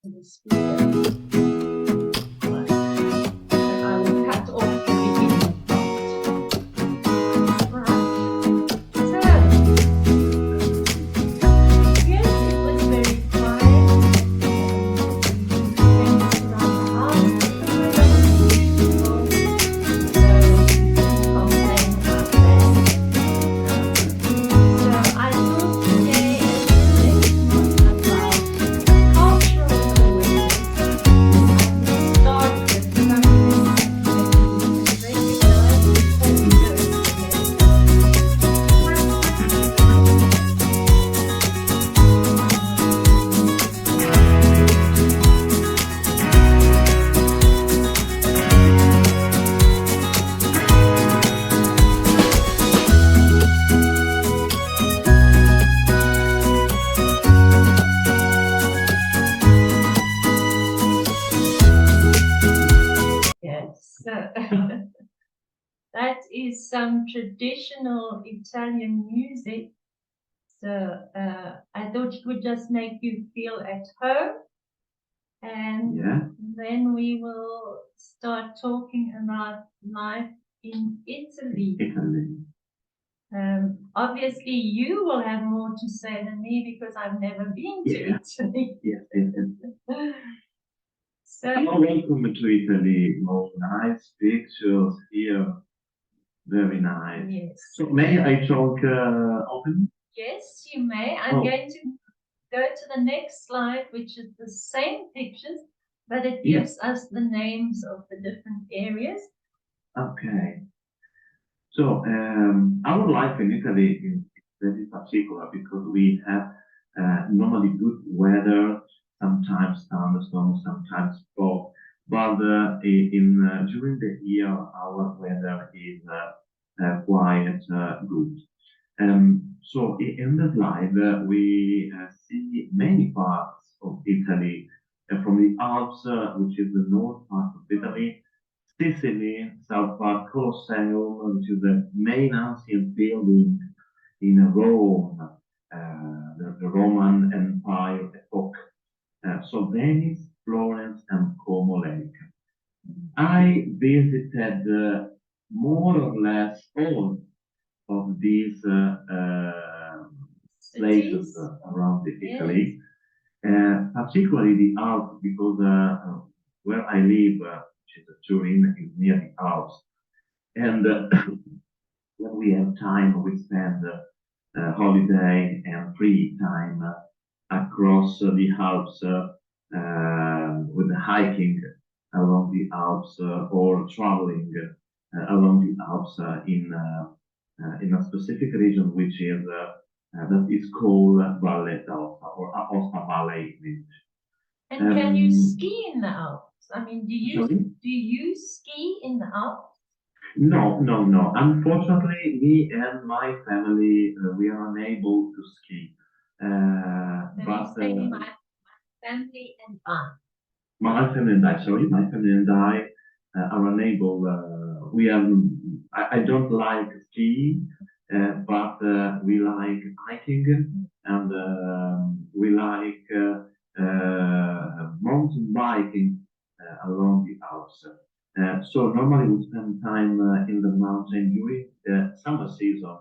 to the speaker. Right. And I will cut off the beginning part. Right. So, yes, it was very quiet. Things around the house, I don't usual, so complain about that. So I thought today is about cultural awareness. I will start with something that you can recognize before we go to the next. Yes, so that is some traditional Italian music. So I thought it would just make you feel at home, and then we will start talking about life in Italy. Obviously, you will have more to say than me because I've never been to Italy. So, welcome to Italy. Oh, nice pictures here. Very nice. yes. So may I talk open? Yes, you may. I'm going to go to the next slide, which is the same pictures, but it gives us the names of the different areas. Okay. So our life in Italy is very particular because we have normally good weather, sometimes thunderstorms, sometimes fog. But during the year, our weather is quite good. So in the slide, we see many parts of Italy, from the Alps, which is the north part of Italy, Sicily, South Park Colosseum, which is the main ancient building in Rome, the Roman Empire epoch. So Venice, Florence, and Como Lake. I visited more or less all of these places around Italy, particularly the Alps, because where I live, which is Turin, is near the Alps. And when we have time, we spend holiday and free time across the Alps with hiking along the Alps or traveling along the Alps in a specific region which is that is called Valle d'Aosta or Aosta Valley. And can you ski in the Alps? I mean, do you ski in the Alps? No. Unfortunately, me and my family we are unable to ski. But my family and I. My family and I. Sorry, my family and I are unable. We are. I don't like skiing, but we like hiking and we like mountain biking along the Alps. So normally we spend time in the mountain during the summer season.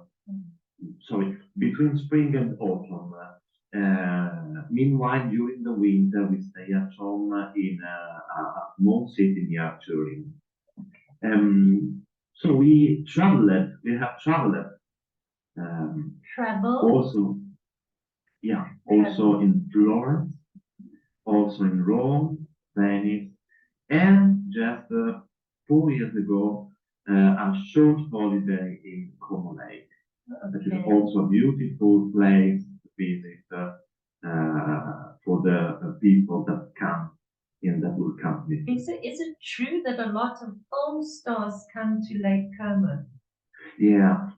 Sorry, between spring and autumn. Meanwhile, during the winter, we stay at home in a small city near Turin. So we traveled. We have traveled. Also, also in Florence, also in Rome, Venice, and just 4 years ago, a short holiday in Como Lake. That is also a beautiful place to visit for the people that come in that will come. Is it true that a lot of film stars come to Lake Como? Yeah,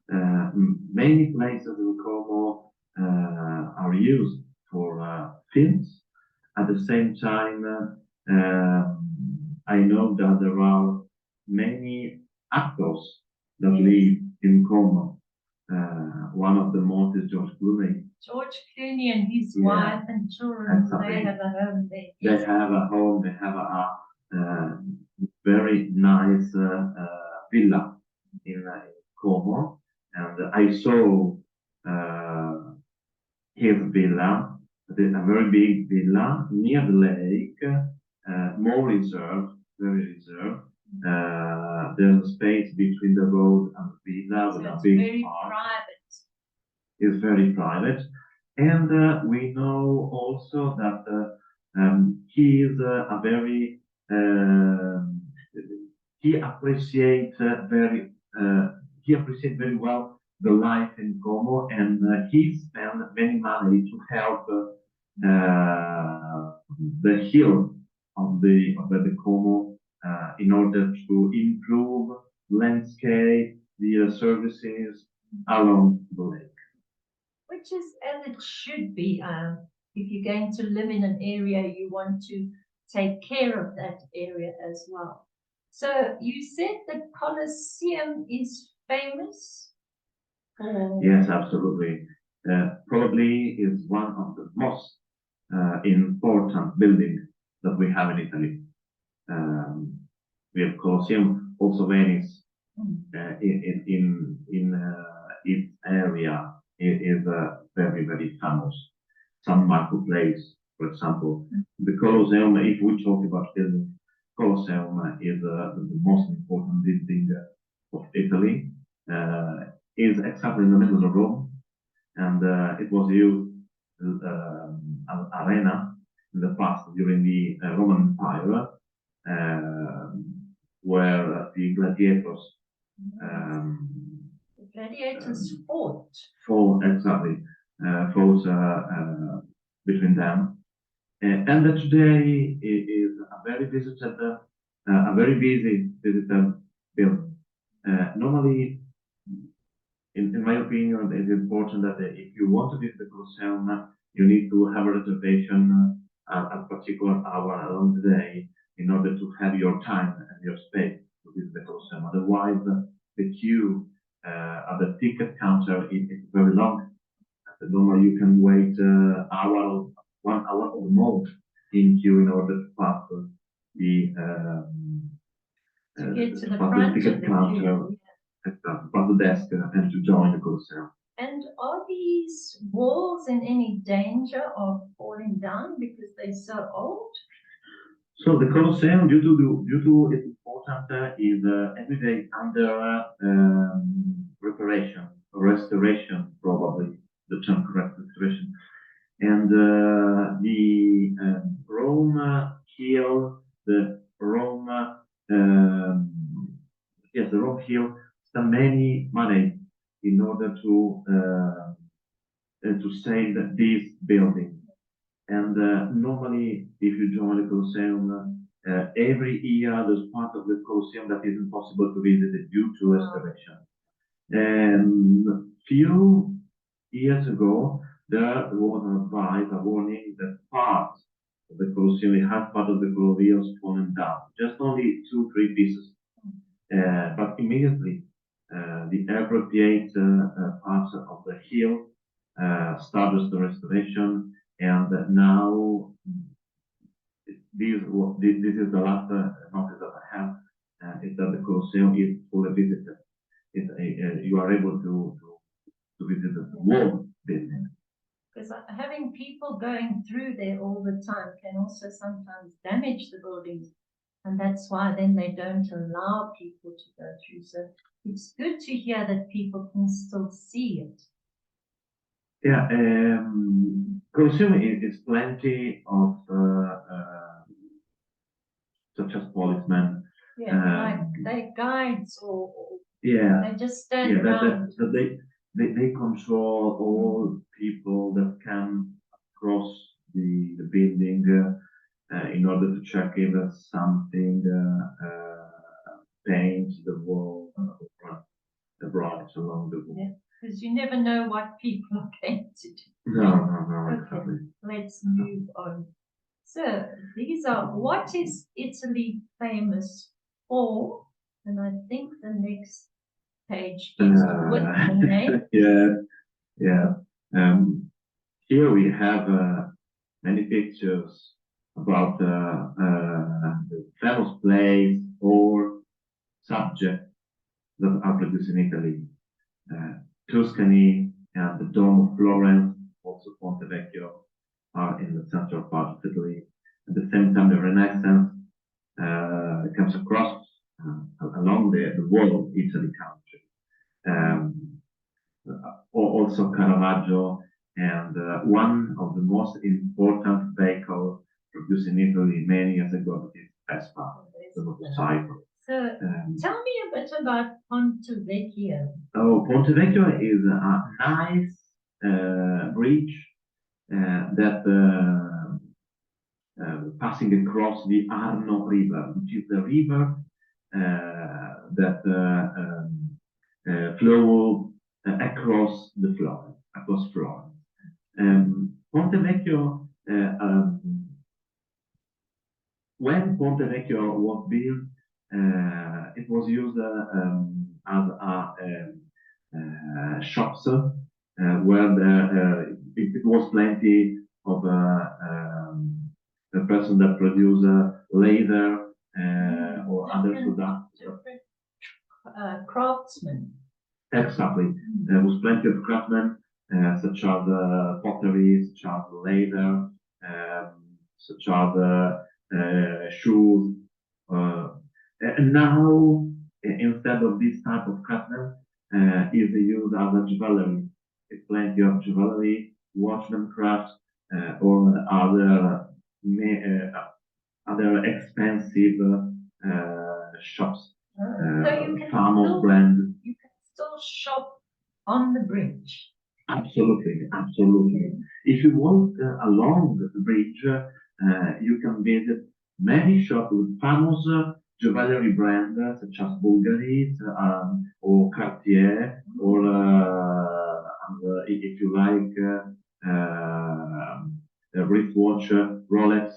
many places in Como are used for films. At the same time, I know that there are many actors that live in Como. One of the most is George Clooney. George Clooney and his Yeah, wife and children, exactly. they have a home there. They Yes. have a home, they have a very nice villa in Como, and I saw his villa. There's a very big villa near the lake, more reserved, very reserved. There's a space between the road and the villa So with a it's big very park. private. It's very private. And we know also that he is a very, he appreciates he appreciates very well the life in Como, and he spent many money to help the hill of the Como in order to improve landscape, the services along the lake. Which is as it should be. If you're going to live in an area, you want to take care of that area as well. So you said the Colosseum is famous for... Yes, absolutely. Probably is one of the most important buildings that we have in Italy. We have Colosseum, also Venice, in its area is very, very famous. San Marco Place, for example. The Colosseum, if we talk about building, Colosseum is the most important building of Italy. Is exactly in the middle of Rome, and it was used as arena in the past during the Roman Empire, where the gladiators fought. Fought exactly, fought between them, and that today is a very visited, a very busy visited building. Normally, in my opinion, it's important that if you want to visit the Colosseum, you need to have a reservation at a particular hour along the day in order to have your time and your space to visit the Colosseum. Otherwise, the queue at the ticket counter is very long. Normally, you can wait 1 hour or more in queue in order to pass the to get to the front ticket of the counter. queue. From the desk and to join the Colosseum. And are these walls in any danger of falling down because they're so old? So the Colosseum, due to its importance, is every day under restoration, probably the term correct, restoration. And the Rome Hill, the Rome, yes, the Rome Hill spent many money in order to save this building. And normally, if you join the Colosseum, every year there's part of the Colosseum that isn't possible to visit due to restoration. And few years ago, there was an advice, a warning that part of the Colosseum, the hard part of the Colosseum was fallen down, just only 2-3 pieces. But immediately, the appropriate parts of the hill started the restoration, and now this is the last notice that I have, is that the Colosseum is fully visited. You are able to visit the wall building. Because having people going through there all the time can also sometimes damage the buildings. And that's why then they don't allow people to go through. So it's good to hear that people can still see it. Yeah, Colosseum is plenty of such as policemen. Yeah, like they guides or yeah, they just stand around. They control all people that come across the building in order to check if something paints the wall or the brights along the wall. Yeah, because you never know what people are going to do. No, Okay, exactly. let's move on. So these are, what is Italy famous for? And I think the next page is with the name. Yeah. here we have many pictures about the famous place or subject that are produced in Italy. Tuscany and the Dome of Florence, also Ponte Vecchio, are in the central part of Italy. At the same time, the Renaissance comes across along the wall of Italy country. Also Caravaggio, and one of the most important vehicles produced in Italy many years ago is Vespa, the motorcycle. So tell me a bit about Ponte Vecchio. Oh, Ponte Vecchio is a nice bridge that passing across the Arno River, which is the river that flow across Florence. Ponte Vecchio, when Ponte Vecchio was built, it was used as a shops where it was plenty of the person that produce leather or other products. Craftsmen. Exactly. There was plenty of craftsmen, such as pottery, such as leather, such as shoes. And now, instead of this type of craftsmen, is used as a jewelry. It's plenty of jewelry, watchmancraft, or other expensive shops. So you can famous brand. You can still shop on the bridge. Absolutely, absolutely. If you walk along the bridge, you can visit many shops with famous jewelry brands such as Bulgari or Cartier, or if you like a wristwatch, Rolex,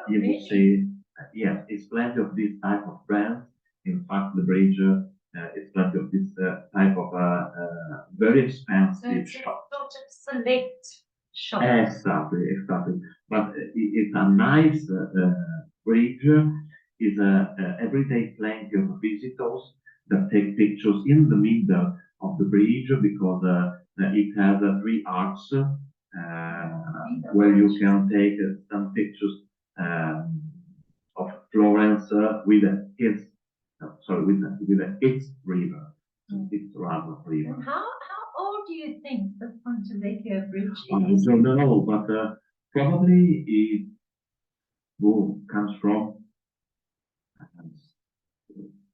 you will see. Yes, it's plenty of this type of brands. In fact, the bridge is plenty of this type of very expensive shop. Sort of select shop. Exactly, exactly. But it's a nice bridge. It's every day plenty of visitors that take pictures in the middle of the bridge, because it has three arcs where you can take some pictures of Florence with its its river, its river. And how old do you think the Ponte Vecchio Bridge I is? don't know, but probably it comes from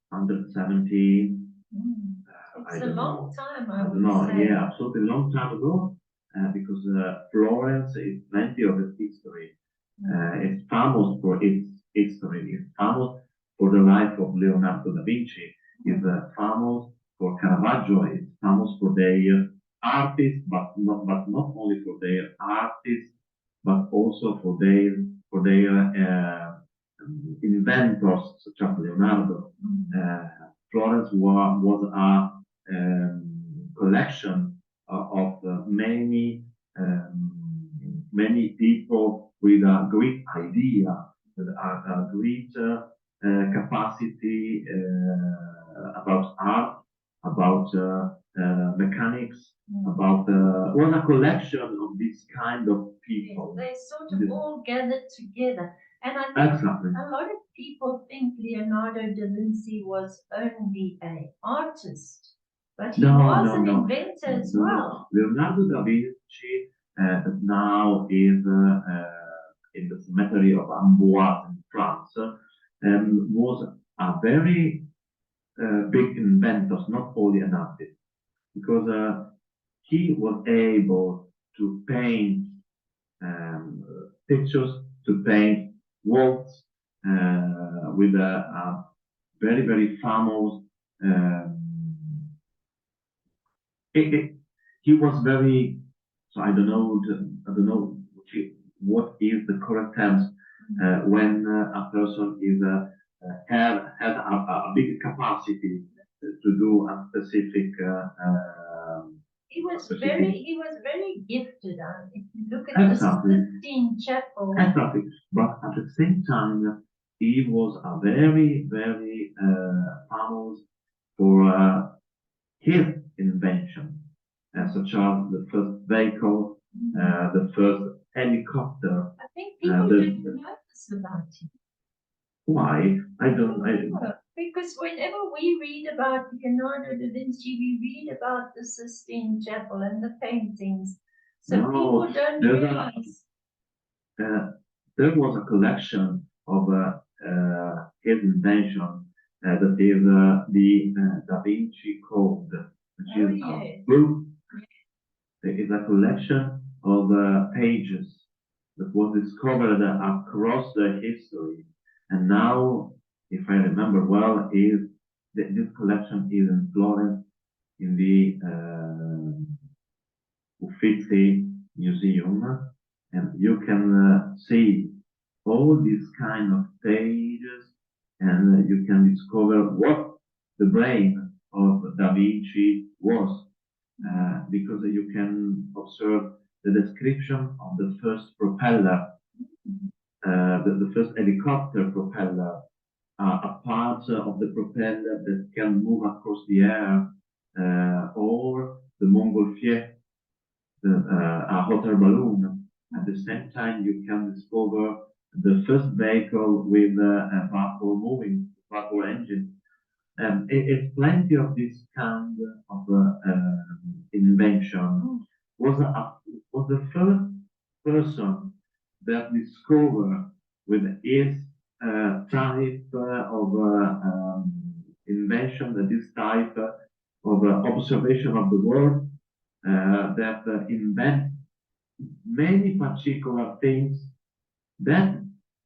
170. It's a long time, I would know. say. Yeah, absolutely long time ago, because Florence is plenty of its history. It's famous for its history. It's famous for the life of Leonardo da Vinci. It's famous for Caravaggio. It's famous for their artists, but not only for their artists, but also for their inventors such as Leonardo. Florence was a collection of many people with a great idea, with a great capacity about art, about mechanics, about was a collection of this kind of people. They sort of all gathered together. And I think Exactly. a lot of people think Leonardo da Vinci was only an artist, but he was an inventor as well. Leonardo da Vinci now is in the cemetery of Amboise in France, was a very big inventor, not only an artist, because he was able to paint pictures, to paint walls with a very, very famous. He was very. So I don't know. I don't know what is the correct terms when a person is has a big capacity to do a specific he was very gifted. If you look at the Exactly. Sistine Chapel, Exactly. But at the same time, he was a very, very famous for his invention, such as the first vehicle, the first helicopter. I think people didn't know this about him. Why? I don't. Because whenever we read about Leonardo da Vinci, we read about the Sistine Chapel and the paintings. So No, people don't realize. There was a collection of his invention that is the Da Vinci Code, which is a book. It is a collection of pages that was discovered across the history. And now, if I remember well, this collection is in Florence in the Uffizi Museum, and you can see all these kind of pages, and you can discover what the brain of Da Vinci was, because you can observe the description of the first propeller, the first helicopter propeller, a part of the propeller that can move across the air, or the Montgolfier, a hot air balloon. At the same time, you can discover the first vehicle with a vapor engine. It's plenty of this kind of invention. Was the first person that discovered with his type of invention, this type of observation of the world, that invent many particular things that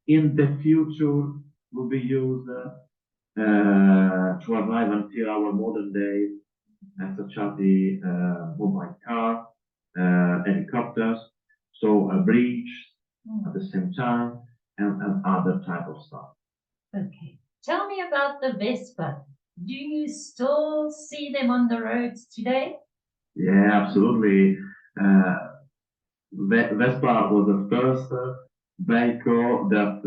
in the future will be used to arrive until our modern days, such as the mobile car, helicopters, so a bridge at the same time, and other type of stuff. Okay. Tell me about the Vespa. Do you still see them on the roads today? Yeah, absolutely. Vespa was the first vehicle that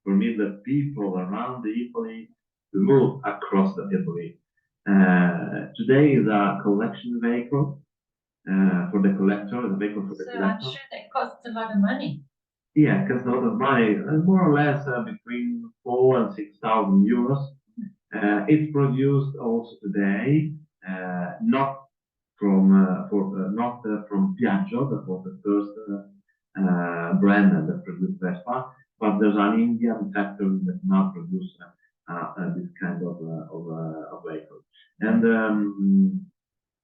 permitted people around Italy to move across the Italy. Today is a collection vehicle for the collector, the vehicle for the collector. I'm sure they cost a lot of money. Yeah, it costs a lot of money, more or less between 4,000 and 6,000 euros. It's produced also today, not from Piaggio, that was the first brand that produced Vespa, but there's an Indian factory that now produces this kind of vehicle. And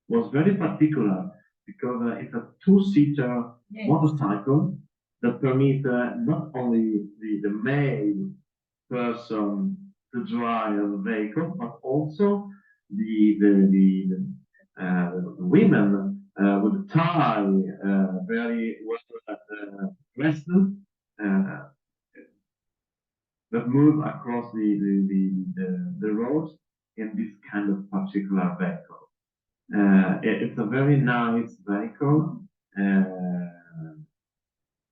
was very particular because it's a two-seater motorcycle that permits not only the male person to drive a vehicle, but also the women with tie, very well dressed, that move across the roads in this kind of particular vehicle. It's a very nice vehicle,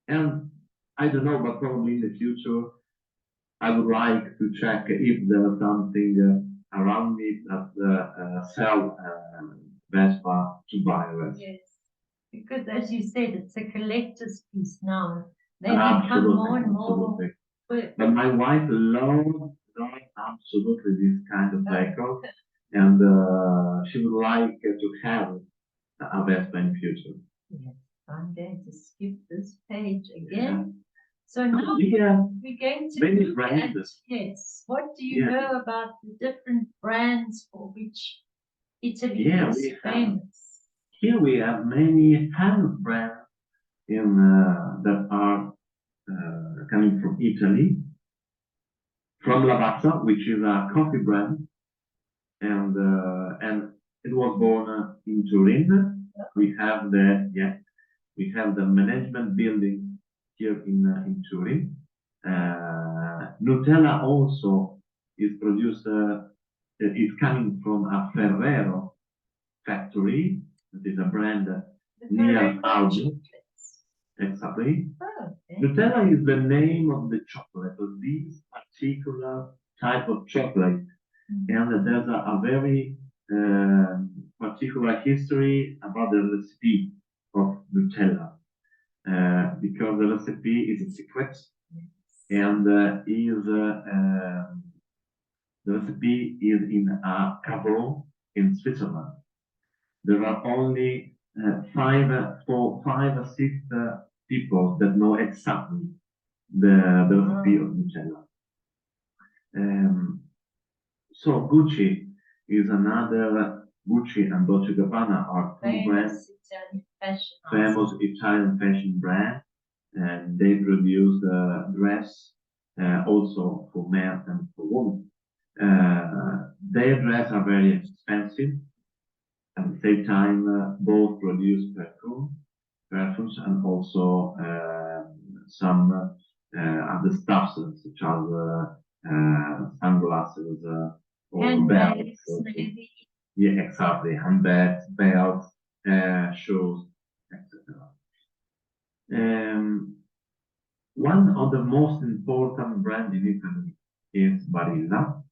and I don't know, but probably in the future I would like to check if there's something around me that sell Vespa to buy a Vespa. Yes, because as you said, it's a collector's piece now. They Absolutely, become more and absolutely. more. But my wife loves absolutely this kind of vehicle, and she would like to have a Vespa in future. Yes, I'm going to skip this page again. Yeah. So now we're going to many look brands. at, yes, what do you know about the different brands for which Italy is famous? Here we have many famous brands that are coming from Italy. From Lavazza, which is a coffee brand, and it was born in Turin. We have the management building here in Turin. Nutella also is produced. Is coming from a Ferrero factory That is a brand The near Ferrero Aldi. chocolates. Exactly. Oh, okay. Nutella is the name of the chocolate, of this particular type of chocolate. And there's a very particular history about the recipe of Nutella, because the recipe is a secret, and the recipe is in a caveau in Switzerland. There are only five or six people that know exactly the recipe of Nutella. So Gucci is another. Gucci and Dolce Gabbana are two brands, famous Italian fashion brand, and they produce dress also for men and for women. Their dress are very expensive. At the same time, both produce perfumes, and also some other stuffs such as sunglasses or belts. Maybe. Yeah, exactly. Handbags, belts, shoes, etc. One of the most important brands in Italy is Barilla.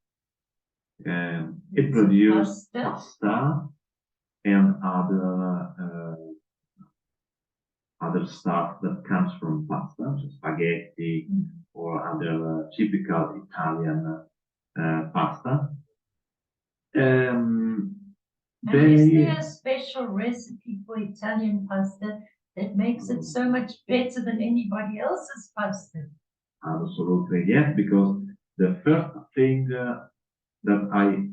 It produces pasta and other stuff that comes from pasta, so spaghetti or other typical Italian pasta. And is there a special recipe for Italian pasta that makes it so much better than anybody else's pasta? Absolutely, yes, because the first thing that I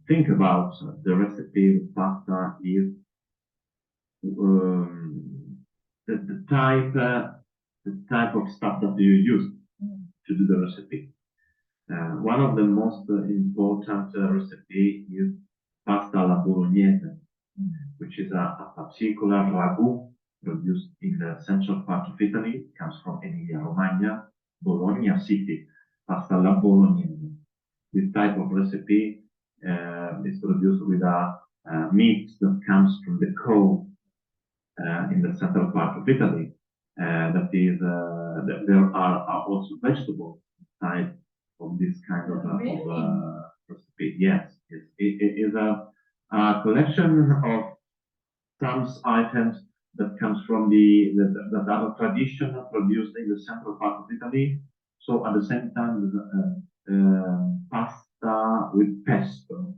think about the recipe of pasta is the type of stuff that you use to do the recipe. One of the most important recipe is pasta alla bolognese, which is a particular ragu produced in the central part of Italy. It comes from Emilia-Romagna, Bologna city, pasta alla bolognese. This type of recipe is produced with a meat that comes from the cow in the central part of Italy. That is, there are also vegetables inside of this kind of recipe. Yes, it is a collection of some items that comes from that are traditional produced in the central part of Italy. So at the same time, pasta with pesto.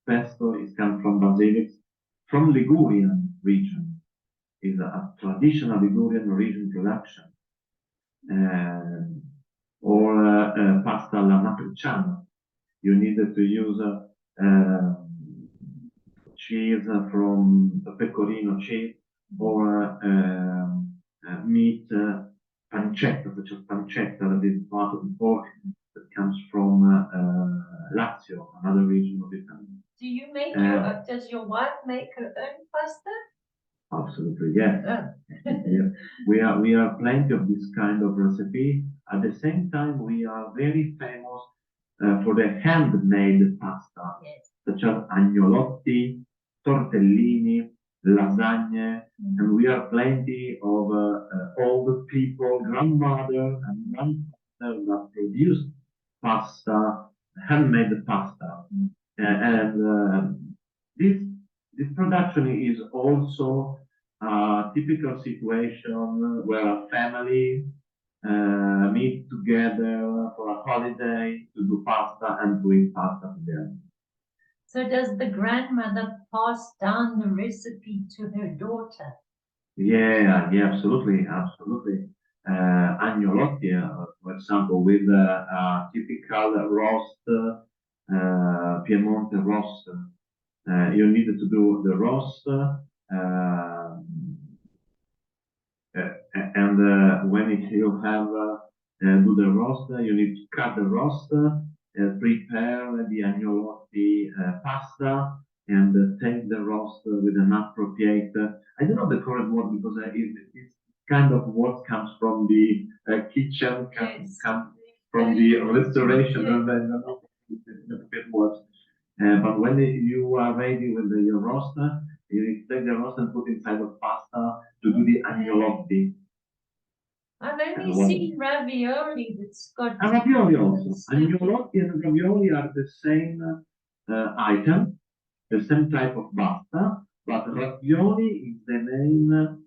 Pesto is come from basilic, from Ligurian region. Is a traditional Ligurian region production. Or pasta alla matriciana. You needed to use cheese from pecorino cheese or meat pancetta, such as pancetta, that is part of the pork that comes from Lazio, another region of Italy. Do you make does your wife make her own pasta? Absolutely, yes. Yeah. We are plenty of this kind of recipe. At the same time, we are very famous for the handmade pasta, such as agnolotti, tortellini, lasagne, and we are plenty of old people, grandmother and grandfather that produce pasta, handmade pasta, and this production is also a typical situation where a family meet together for a holiday to do pasta and to eat pasta together. So does the grandmother pass down the recipe to her daughter? Yeah, absolutely. Agnolotti, for example, with a typical roast, Piemonte roast. You needed to do the roast, and when you have do the roast, you need to cut the roast, prepare the agnolotti pasta, and take the roast with an appropriate. I don't know the correct word because it's kind of what comes from the kitchen, comes from the restoration, and then the appropriate word. But when you are ready with your roster, you take the roster and put inside of pasta to do the agnolotti. I've only seen ravioli that's got. And ravioli also. Agnolotti and ravioli are the same item, the same type of pasta, but ravioli is the name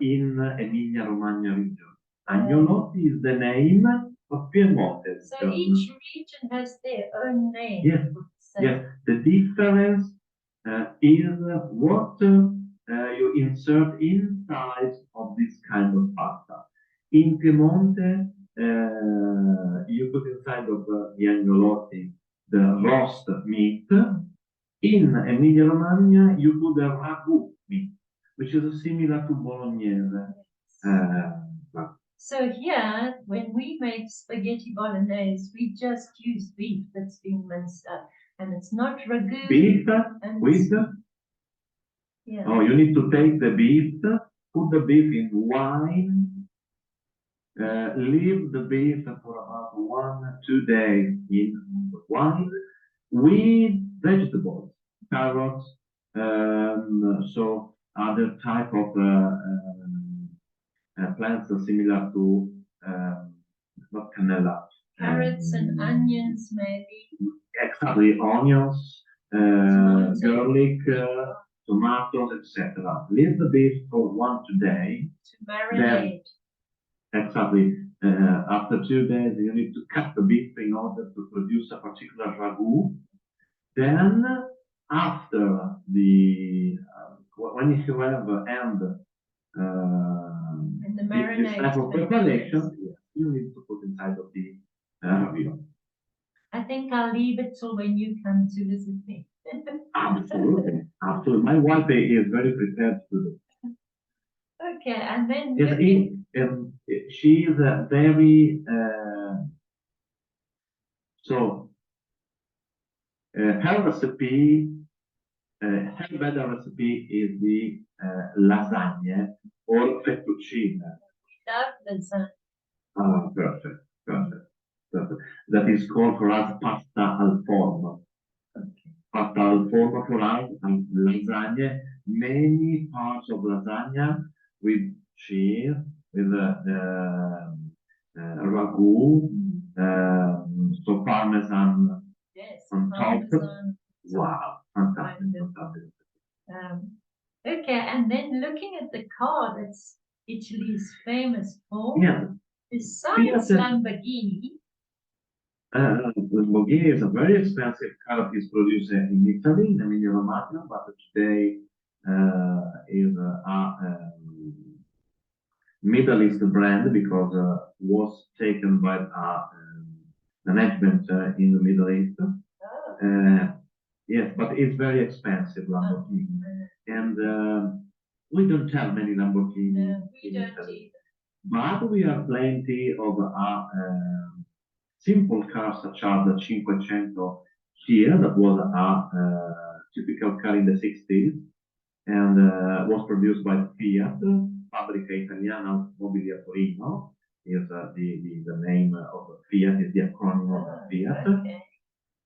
in Emilia-Romagna region. Agnolotti is the name of Piemonte. So each region has their own name. Yes, yes. The difference is what you insert inside of this kind of pasta. In Piemonte, you put inside of the agnolotti the roast meat. In Emilia-Romagna, you put the ragu meat, which is similar to bolognese. So here, when we make spaghetti bolognese, we just use beef that's been minced up, and it's not ragu. Beef with. Yeah. Oh, you need to take the beef, put the beef in wine, leave the beef for about 1-2 days in wine with vegetables, carrots, so other type of plants are similar to not cannella. Carrots and onions, maybe. Exactly, onions, garlic, tomatoes, etc. Leave the beef for 1-2 days. To marinate. Exactly. After 2 days, you need to cut the beef in order to produce a particular ragu. Then, after the when you have this type of preparation, you need to put inside of the ravioli. I think I'll leave it till when you come to visit me. Absolutely, absolutely. My wife is very prepared to do. Okay, and then she is very her recipe. Her better recipe is the lasagna or fettuccine. Love lasagna. Ah, perfect, perfect, perfect. That is called for us pasta al forno. Okay. Pasta al forno for us and lasagna. Many parts of lasagna with cheese, with ragu, so parmesan on top. Parmesan. Wow, fantastic, fantastic. Okay, and then looking at the car that's Italy's famous for, besides Lamborghini. Lamborghini is a very expensive car that is produced in Italy, in Emilia-Romagna, but today is a Middle East brand because was taken by management in the Middle East. Yes, but it's very expensive, Lamborghini. And we don't have many Lamborghini in Italy. But we have plenty of simple cars such as the 500 here, that was a typical car in the 60s and was produced by Fiat, Fabbrica Italiana Automobili a Torino, is the name of Fiat, is the acronym of Fiat. Okay.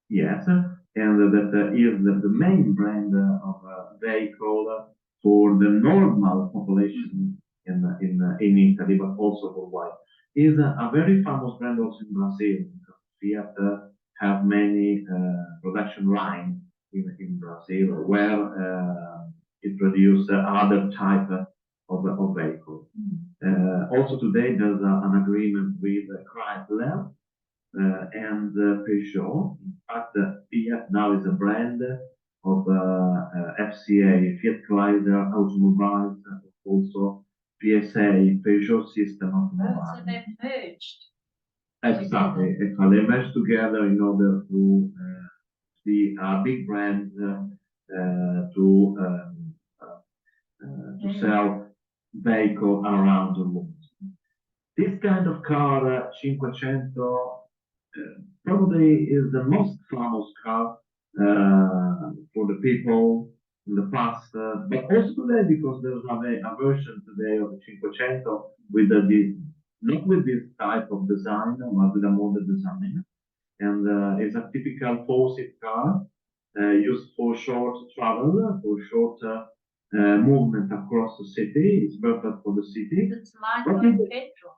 Yes, and that is the main brand of vehicle for the normal population in Italy, but also worldwide. Is a very famous brand also in Brazil. Fiat have many production lines in Brazil where it produces other type of vehicle. Also today there's an agreement with Chrysler and Peugeot. In fact, Fiat now is a brand of FCA, Fiat Chrysler Automobiles, also PSA, Peugeot System Automobiles. So they've merged. Exactly. They merged together in order to be a big brand to sell vehicles around the world. This kind of car, 500, probably is the most famous car for the people in the past, but also today because there's a version today of the 500 with not with this type of design, but with a modern design. And it's a typical four-seat car used for short travel, for short movement across the city. It's perfect for the city. It's like But on petrol.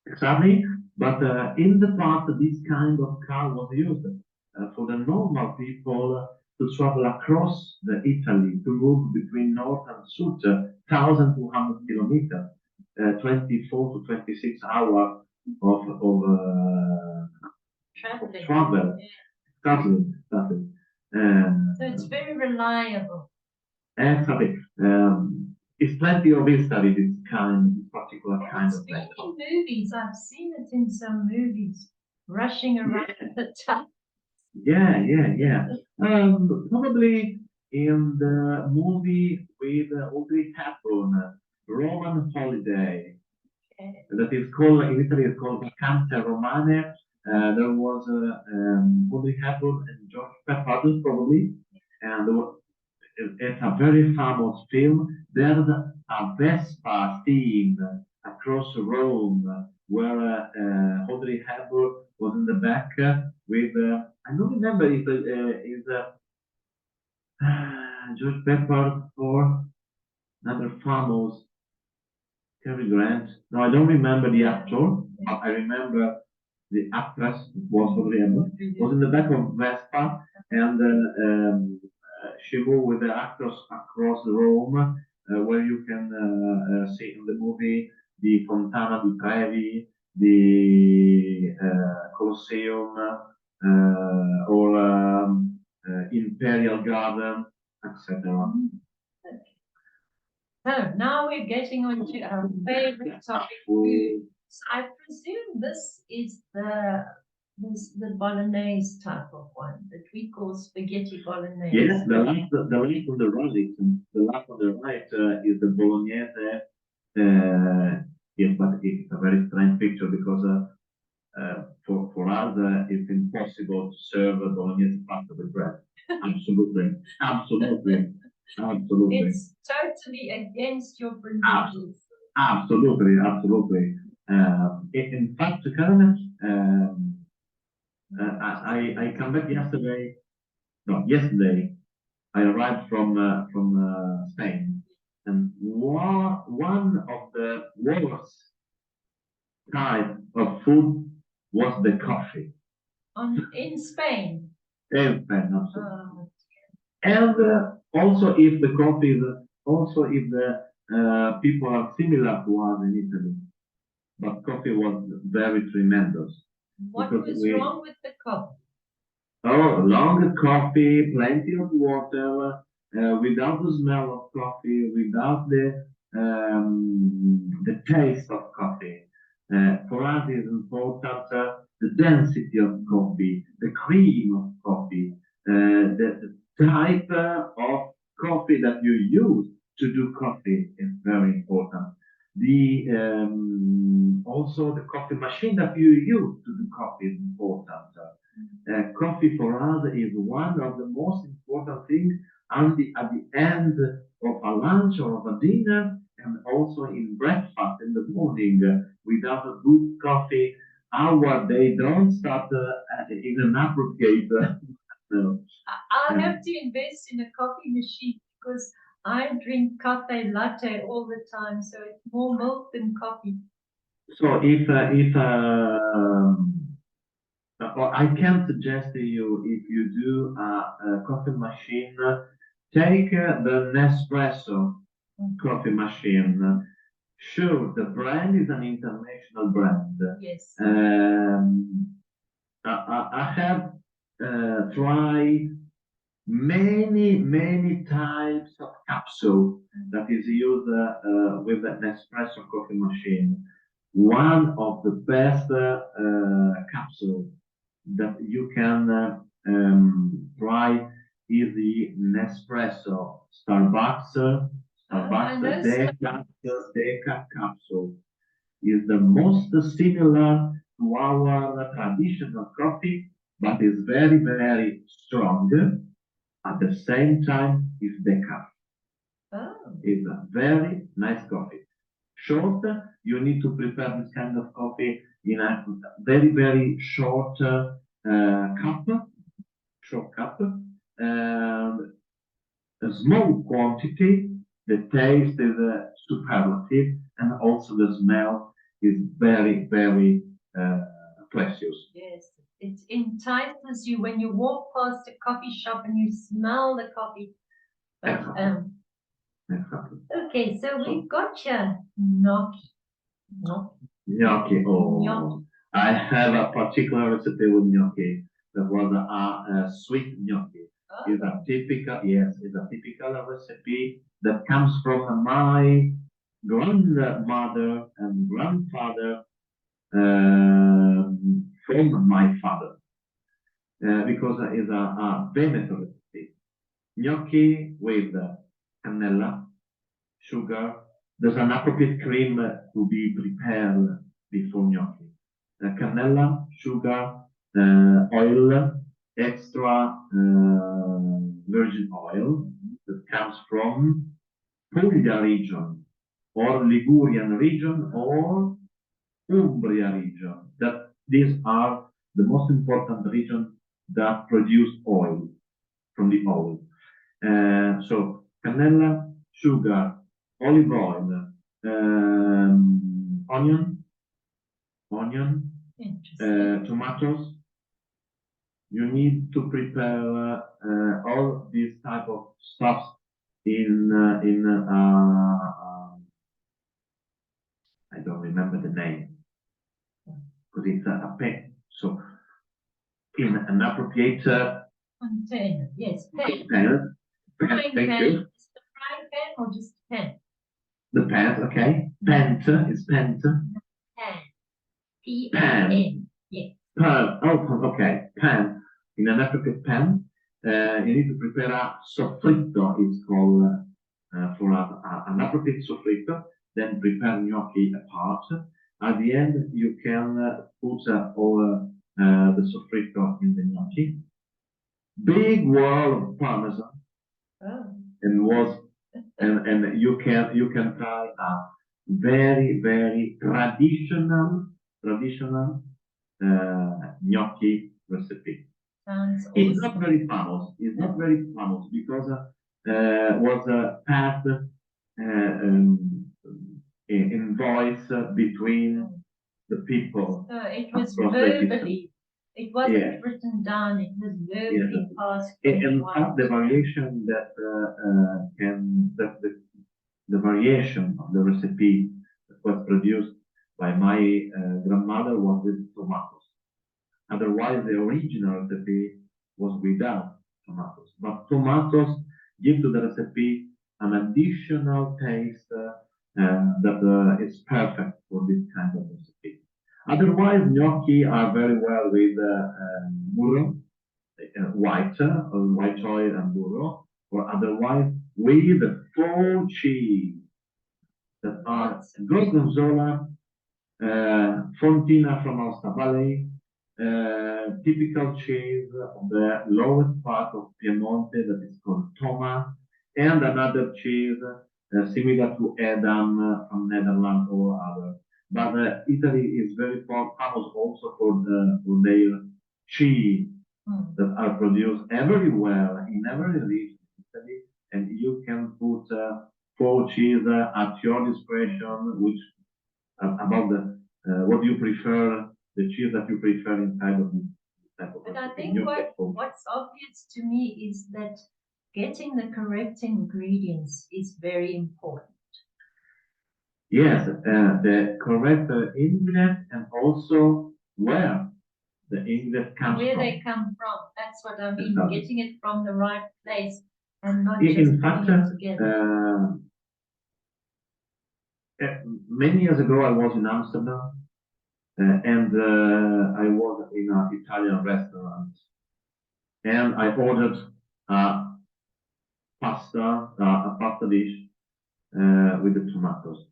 exactly. But in the past, this kind of car was used for the normal people to travel across the Italy, to move between north and south, 1,200 kilometers, 24 to 26 hours of Traveling. travel. Yeah. Exactly. So it's very reliable. Exactly. It's plenty of history, this particular And kind it's of been thing. in movies. I've seen it in some movies, rushing around the town. Yeah. Probably in the movie with Audrey Hepburn, Roman Holiday, that is called in Italy. It's called Vacanze Romane. There was Audrey Hepburn and George Pepper probably, and it's a very famous film. There's a Vespa scene across Rome where Audrey Hepburn was in the back with, I don't remember if it is George Pepper or another famous Cary Grant. No, I don't remember the actor, but I remember the actress was Audrey Hepburn was in the back of Vespa, and she moved with the actors across Rome, where you can see in the movie the Fontana di Trevi, the Colosseum, or Imperial Garden, etc. So now we're getting on to our favorite topic, food. So I presume this is the bolognese type of one that we call spaghetti bolognese. Yes, the last on the right, is the bolognese. Yes, but it's a very strange picture because for us it's impossible to serve a bolognese pasta with bread. Absolutely. It's totally against your principles. Absolutely. In fact, Karen, I come back yesterday. No, yesterday I arrived from Spain, and one of the worst type of food was the coffee. In Spain. In Spain, absolutely. And also, if the coffee is also if the people are similar to us in Italy, but coffee was very tremendous. What was wrong with the coffee? Oh, long coffee, plenty of water, without the smell of coffee, without the taste of coffee. For us, it's important the density of coffee, the cream of coffee, the type of coffee that you use to do coffee is very important. The also the coffee machine that you use to do coffee is important. Coffee for us is one of the most important things at the end of a lunch or of a dinner, and also in breakfast in the morning. Without a good coffee, our day don't start in an appropriate. I'll have to invest in a coffee machine because I drink cafe latte all the time, so it's more milk than coffee. So I can suggest to you, if you do a coffee machine, take the Nespresso coffee machine. Sure, the brand is an international brand. Yes. I have tried many types of capsule that is used with the Nespresso coffee machine. One of the best capsule that you can try is the Nespresso Starbucks Deca capsule. Is the most similar to our traditional coffee, but is very strong. At the same time, is decaf. It's a very nice coffee. Short, you need to prepare this kind of coffee in a very short cup, and a small quantity, the taste is superlative, and also the smell is very, very precious. Yes, it entices you when you walk past a coffee shop and you smell the coffee. But, Exactly. okay, so we've got your gnocchi. Gnocchi. Oh, Gnocchi. I have a particular recipe with gnocchi. That was a sweet gnocchi. Oh. It's a typical, yes, it's a typical recipe that comes from my grandmother and grandfather, from my father, because it's a Veneto recipe. Gnocchi with cannella, sugar. There's an appropriate cream to be prepared before gnocchi. Cannella, sugar, oil, extra virgin oil that comes from Puglia region or Ligurian region or Umbria region. That these are the most important regions that produce oil from the oil. So cannella, sugar, olive oil, onion, tomatoes. You need to prepare all these type of stuff in I don't remember the name because it's a pen. So in an appropriate container, yes, pen. Container. Frying Thank pan. you. Is it a frying pan or just a pan? The pant, okay. Pant is pant. Pan. P-A-N. Yeah. Pan. Oh, okay. Pan. In an appropriate pan, you need to prepare a soffritto. It's called for an appropriate soffritto. Then prepare gnocchi apart. At the end, you can put all the soffritto in the gnocchi. Big wall of parmesan, Oh. and you can try a very, very traditional gnocchi recipe. Sounds It's awesome. not very famous. It's not very famous because was passed in voice between the people. So it was across the distance. verbally. It wasn't Yeah. written down. It was verbally passed. In from fact, the variation that the variation of the recipe that was produced by my grandmother was with tomatoes. Otherwise, the original recipe was without tomatoes. But tomatoes give to the recipe an additional taste that is perfect for this kind of recipe. Otherwise, gnocchi are very well with burro, white oil and burro, or otherwise with full cheese that are gorgonzola, fontina from Aosta Valley, typical cheese of the lowest part of Piemonte that is called Toma, and another cheese similar to Edam from Netherlands or other. But Italy is very famous also for their cheese that are produced everywhere in every region in Italy, and you can put full cheese at your discretion, which about the what you prefer, the cheese that you prefer inside of this type of But I recipe. think what's obvious to me is that getting the correct ingredients is very important. Yes, the correct ingredient and also where the ingredient comes Where from. they come from. That's what I mean. Exactly. Getting it from the right place and not In just fact, putting it together. Many years ago, I was in Amsterdam and I was in an Italian restaurant and I ordered a a pasta dish with the tomatoes.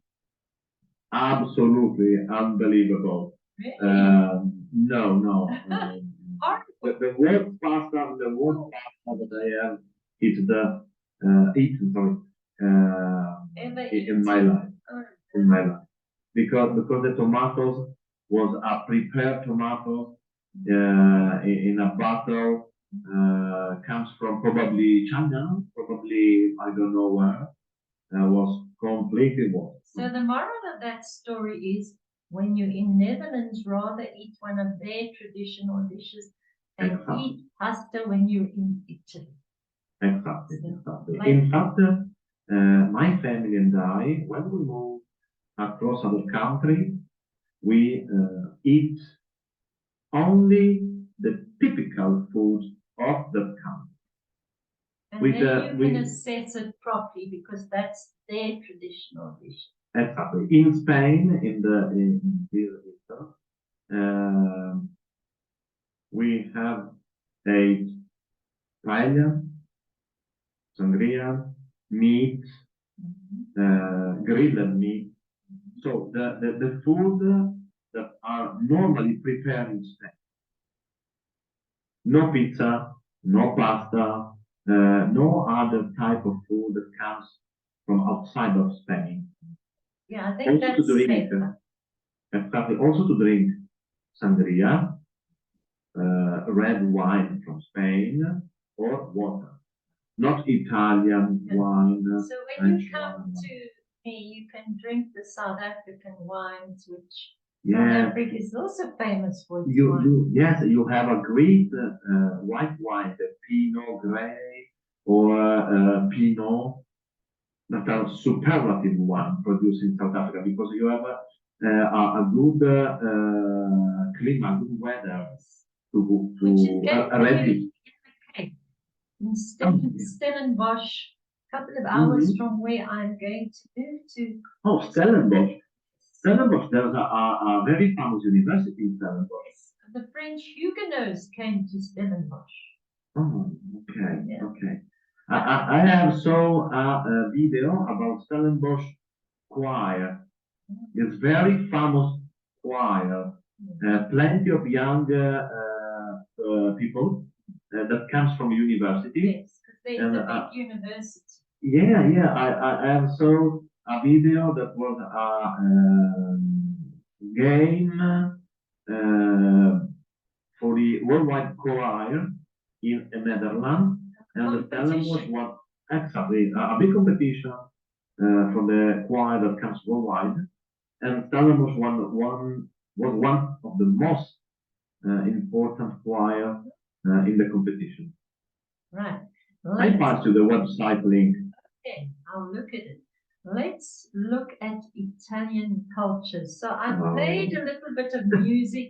Absolutely unbelievable. Really? No. The worst pasta that I have eaten, sorry, in my life. In my life. Because the tomatoes was a prepared tomato in a bottle comes from probably China, probably I don't know where, was completely lost. So the moral of that story is when you're in Netherlands, rather eat one of their traditional dishes and Exactly. eat pasta when you're in Italy. Exactly, So, exactly. like- In fact, my family and I, when we move across other country, we eat only the typical food of the country. And With, then you with- can assess it properly because that's their traditional dish. Exactly. In Spain, in this itself, we have a paella, sangria, meat, grilled meat. So the food that are normally prepared in Spain. No pizza, no pasta, no other type of food that comes from outside of Spain. Yeah, I think Also that's to drink, safer. exactly, also to drink sangria, red wine from Spain, or water. Not Italian Yeah. wine. So when French you come wine. to me, you can drink the South African wines, which South Yeah, Africa is also famous for. Its you wine. yes, you have a great white wine, the Pinot Gris or Pinot, that are superlative one produced in South Africa because you have a good climate, good weather Which is to going to ready. be in the Cape, in Stellenbosch, a couple of hours Mhm. from where I'm going to move to. Oh, Stellenbosch. Stellenbosch, there's a very famous university in Stellenbosch. The French Huguenots came to Stellenbosch. Oh, okay, Yeah. okay. I have saw a video about Stellenbosch choir. It's very famous choir. Plenty of young people that comes from university. Yes, because there's And, a big university. Yeah. I have saw a video that was a game for the worldwide choir in the Netherlands, and the Stellenbosch was exactly a big competition for the choir that comes worldwide, and Stellenbosch was one of the most important choir in the competition. Right. I pass to the website link. Okay, I'll look at it. Let's look at Italian culture. So I played a little bit of music,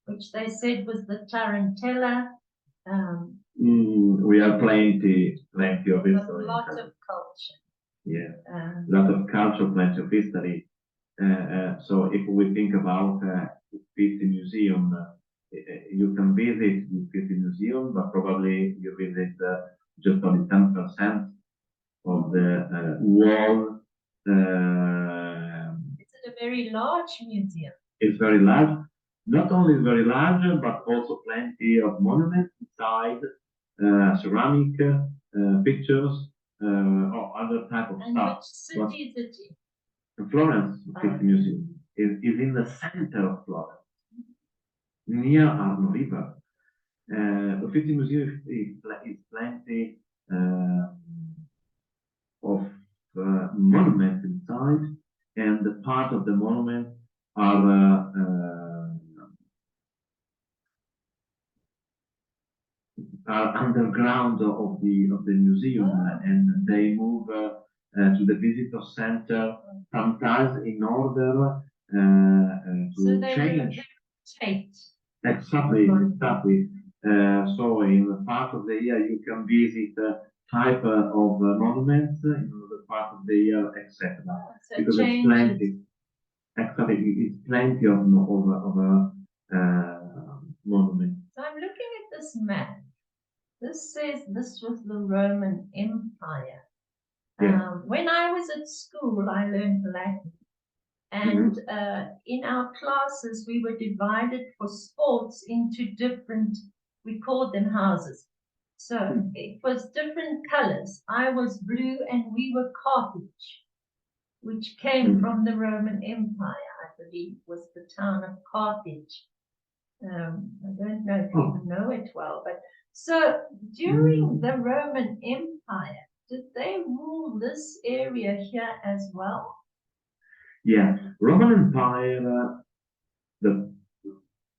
which they said was the tarantella. We have plenty of history. A lot of culture. Yeah, a lot of culture, plenty of history. So if we think about Uffizi Museum, you can visit the Uffizi Museum, but probably you visit just only 10% of the wall. Is it a very large museum? It's very large. Not only very large, but also plenty of monuments inside, ceramic, pictures, or other type of And stuff. which city is it in? Florence Uffizi Museum is in the center of Florence, near Arno River. Uffizi Museum is plenty of monuments inside, and the part of the monument are underground of the museum, and they move to the visitor center sometimes in order to change. Exactly. So in part of the year you can visit type of monuments, in another part of the year, etc. Because it's plenty. Actually, it's plenty of monuments. So I'm looking at this map. This says this was the Roman Empire. Yeah. When I was at school, I learned Latin. And in our classes, we were divided for sports into different, we called them houses. So it was different colors. I was blue and we were Carthage, which came from the Roman Empire, I believe, was the town of Carthage. I don't know if you know it well, but so during the Roman Empire, did they rule this area here as well? Yeah, Roman Empire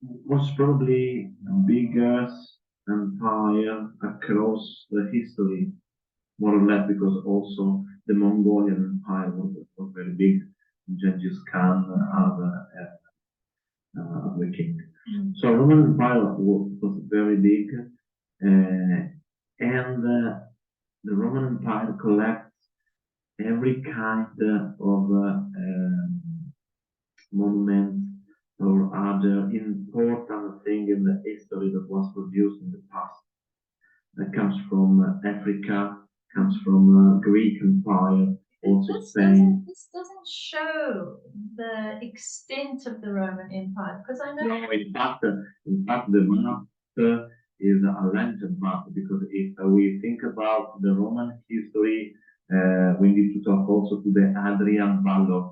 was probably the biggest empire across the history, more or less, because also the Mongolian Empire was very big. Genghis Khan as the king. So Roman Empire was very big, and the Roman Empire collects every kind of monument or other important thing in the history that was produced in the past. That comes from Africa, comes from Greek Empire, also Spain. This doesn't show the extent of the Roman Empire, because I know. No, in fact, the map is a lengthened map, because if we think about the Roman history, we need to talk also to the Adrian Valley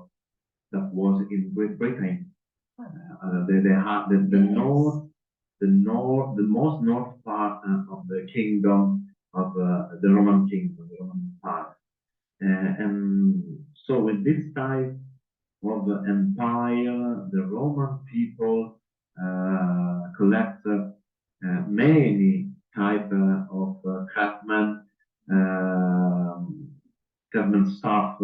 that was in Great Britain. The most north part of the kingdom of the Roman kingdom, the Roman Empire. And so with this type of empire, the Roman people collect many type of craftsmen, craftsman stuff,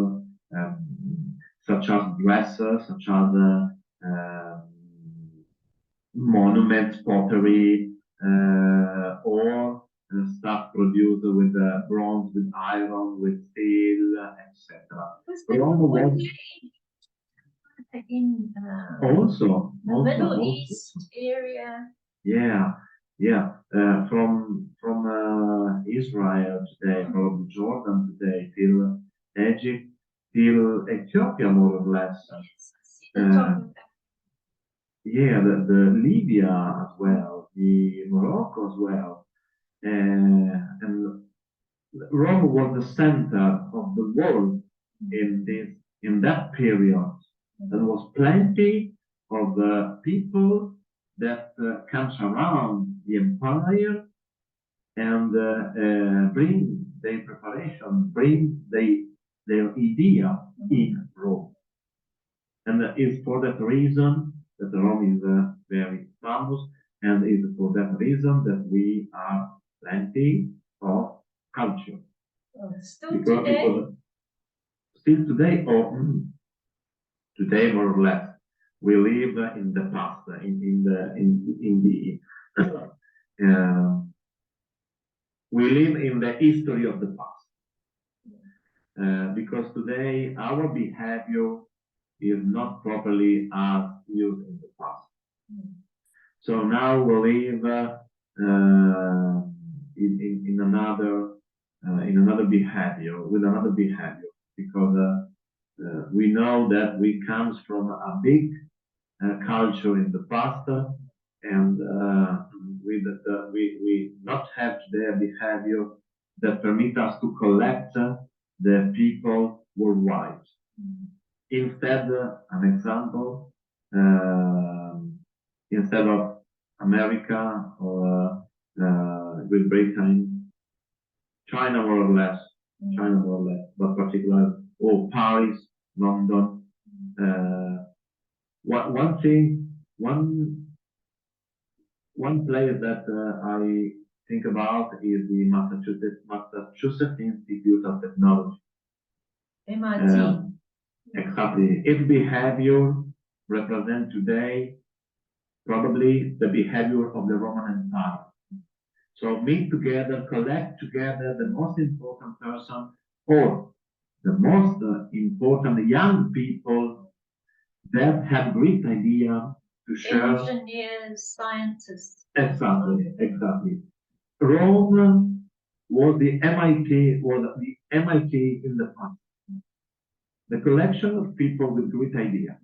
such as dresses, such as monuments, pottery, or stuff produced with bronze, with iron, with steel, etc. In Also, the Middle East area. Yeah, yeah. From Israel today, from Jordan today, till Egypt, till Ethiopia, more or less. Yeah, the Libya as well, the Morocco as well, and Rome was the center of the world in that period. There was plenty of people that comes around the empire and bring their preparation, bring their idea in Rome. And it's for that reason that Rome is very famous, and it's for that reason that we are plenty of culture. Still today? Still today, or today more or less, we live in the past, we live in the history of the past. Because today our behavior is not properly as used in the past. So now we live in another behavior, with another behavior, because we know that we comes from a big culture in the past, and we not have their behavior that permit us to collect the people worldwide. Instead, an example, instead of America or Great Britain, China more or less, but particularly, Paris, London. One place that I think about is the Massachusetts Institute of Technology. MIT. Exactly. Its behavior represents today probably the behavior of the Roman Empire. So meet together, collect together the most important person or the most important young people that have great idea to share. Engineers, scientists. Exactly. Rome was the MIT in the past. The collection of people with great idea.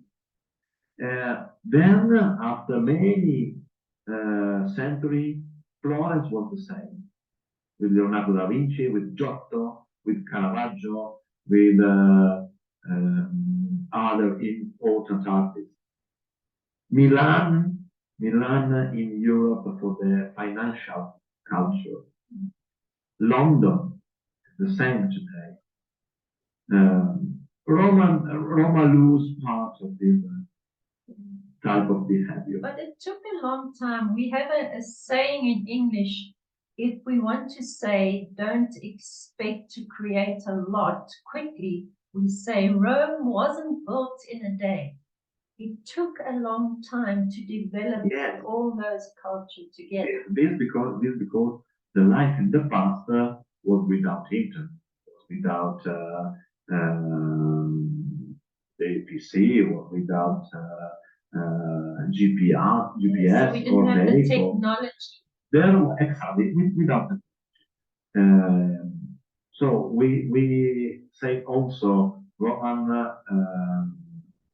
Then, after many centuries, Florence was the same, with Leonardo da Vinci, with Giotto, with Caravaggio, with other important artists. Milan Milan in Europe for the financial culture. London, the same today. Roma lose part of this type of behavior. But it took a long time. We have a saying in English, if we want to say, don't expect to create a lot quickly, we say Rome wasn't built in a day. It took a long time to develop all those cultures together. This because the life in the past was without internet, was without the PC, was without GPS, So we didn't have the technology. Exactly, without it. So we say also Roman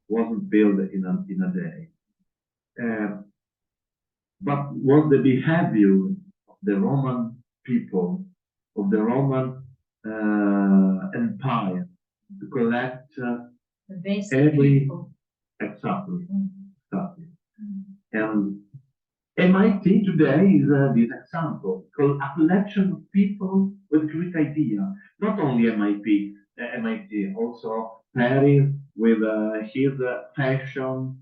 wasn't built in a day. But was the behavior of the Roman people, of the Roman Empire, to collect every people. Exactly. And MIT today is this example, because a collection of people with great idea. Not only MIT, also Paris with his fashion.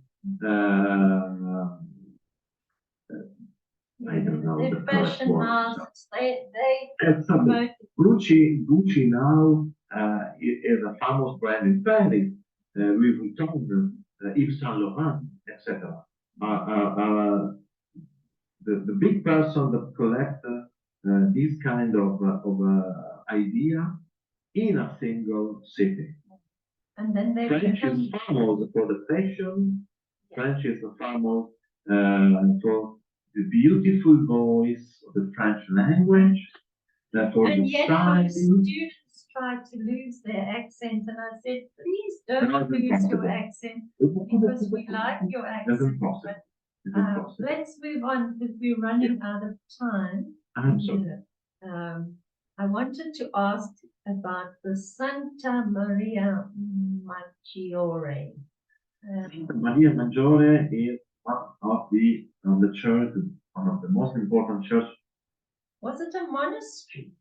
I don't know the fashion houses. They promote Gucci now is a famous brand in Paris. Louis Vuitton, Yves Saint Laurent, etc. The big person that collect this kind of idea in a single city. And then they French is famous for the fashion. French is famous for the beautiful voice of the French language. For and the yet style. the students try to lose their accent, and I said, please don't lose your accent because we like your accent. But, let's move on because we're running out of time. I wanted to ask about the Santa Maria Maggiore. Santa Maria Maggiore is one of the church, one of the most important church. Was it a monastery?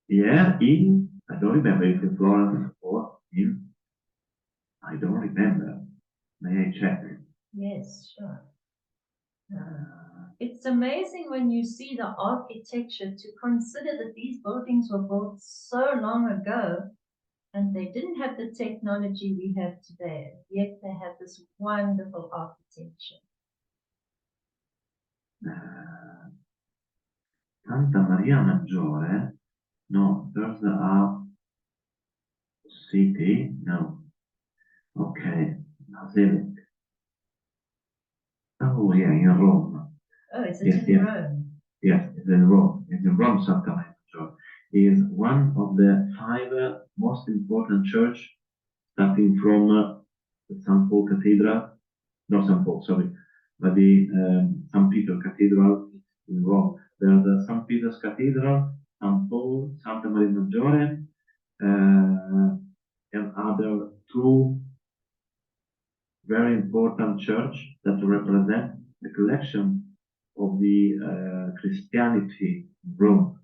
Yeah, I don't remember if in Florence or I don't remember. May I check? Yes, sure. It's amazing when you see the architecture to consider that these buildings were built so long ago and they didn't have the technology we have today, yet they have this wonderful architecture. Santa Maria Maggiore, no, there's a city, no. Okay, Basilic. Oh yeah, in Rome. Oh, is it in Rome? Yes, it's in Rome. It's in Rome, Santa Maria Maggiore. It is one of the 5 most important church, starting from the St. Paul Cathedral, not St. Paul, sorry, but the St. Peter Cathedral in Rome. There's the St. Peter's Cathedral, St. Paul, Santa Maria Maggiore, and other 2 very important church that represent the collection of the Christianity in Rome.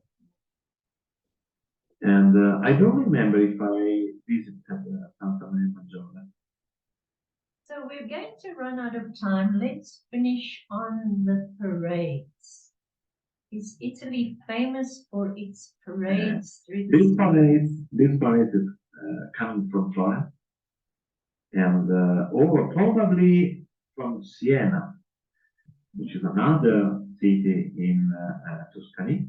And I don't remember if I visited Santa Maria Maggiore. So we're going to run out of time. Let's finish on the parades. Is Italy famous for its parades? This parade is coming from Florence, and or probably from Siena, which is another city in Tuscany,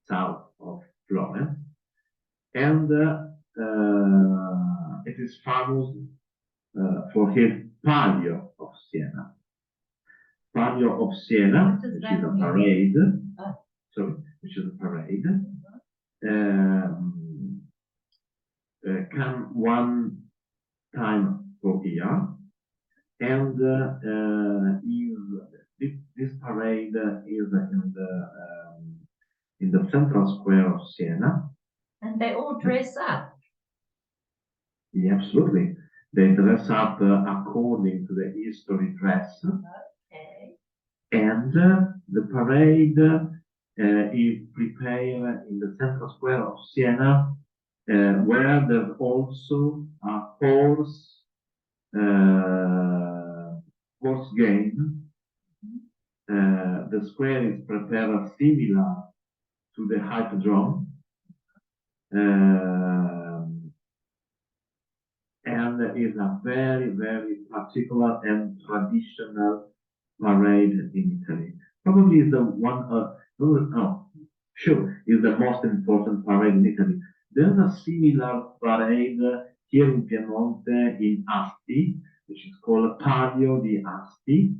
south of Florence, and it is famous for his Palio of Siena. Palio of Siena, which is a parade. Sorry, which is a parade. Come one time per year, and this parade is in the central square of Siena. And they all dress up. Yeah, absolutely. They dress up according to the history dress. Okay. And the parade is prepared in the central square of Siena, where there's also a horse game. The square is prepared similar to the Hippodrome, and is a very, very particular and traditional parade in Italy. Probably is the one, sure, is the most important parade in Italy. There's a similar parade here in Piemonte, in Asti, which is called Palio di Asti.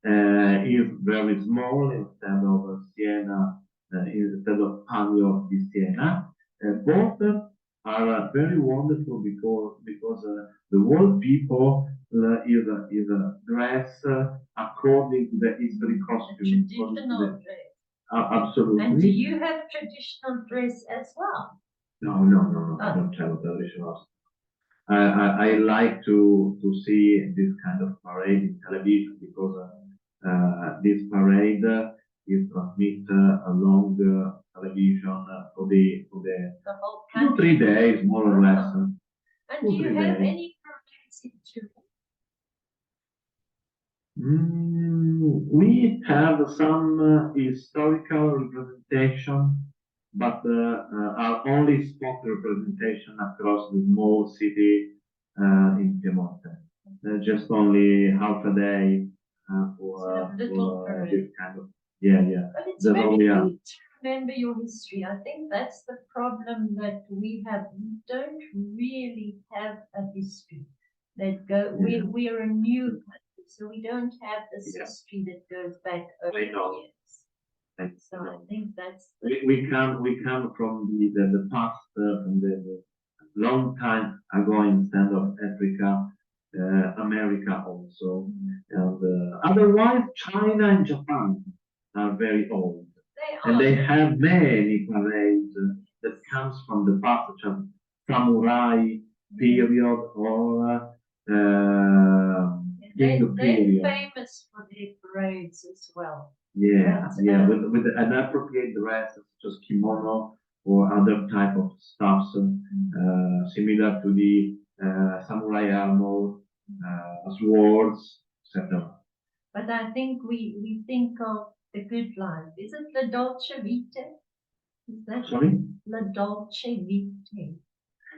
Is very small instead of Siena, instead of Palio di Siena. Both are very wonderful because the whole people is dressed according to the history costume. Traditional dress. Absolutely. And do you have traditional dress as well? No. I don't have a traditional. I like to see this kind of parade in television because this parade is transmitted along television for the whole 2-3 days, more or less. And do you have any parades in Turin? We have some historical representation, but are only spot representation across the small city in Piemonte. Just only half a day for this kind of But it's very good to remember your history. I think that's the problem that we have. We don't really have a history that we are a new country, so we don't have this history that goes back over years. So I think that's we come from the past, from the long time ago instead of Africa, America also, and otherwise China and Japan are very old, and they have many parades that comes from the past, such as samurai period or they're famous for their parades as well. With an appropriate dress such as kimono or other type of stuffs, similar to the samurai armor, swords, etc. But I think we think of the good life. Is it la dolce vita? Is that Sorry? La dolce vita.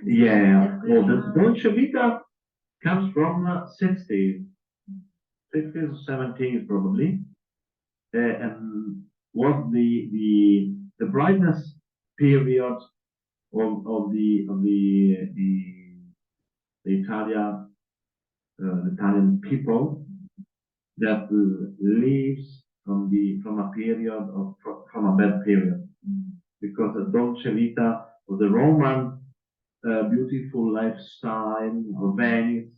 Yeah. Well, the dolce vita comes from 60s, 60s, 70s probably. And was the brightness period of the Italian people that lives from a period of from a bad period, because the Dolce Vita was the Roman beautiful lifestyle, or Venice,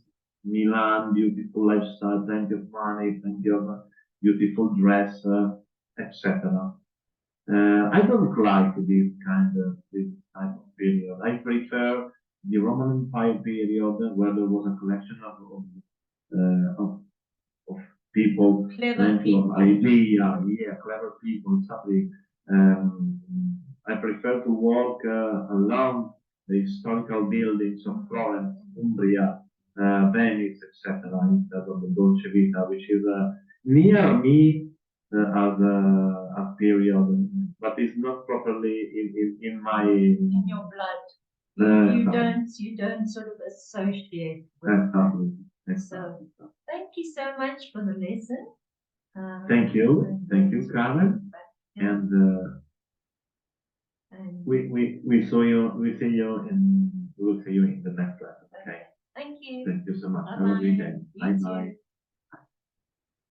Milan, beautiful lifestyle, plenty of money, plenty of beautiful dress, etc. I don't like this type of period. I prefer the Roman Empire period, where there was a collection of people, plenty of ideas, clever people, something. I prefer to walk along the historical buildings of Florence, Umbria, Venice, etc., instead of the Dolce Vita, which is near me as a period, but it's not properly in my in your blood. You don't sort of associate with it. So thank you so much for the lesson. Thank you, Carmen, and we saw you. We see you, and we will see you in the next lesson. Okay. Thank you. Thank you so much. Bye-bye. Have a great day. You Bye. too.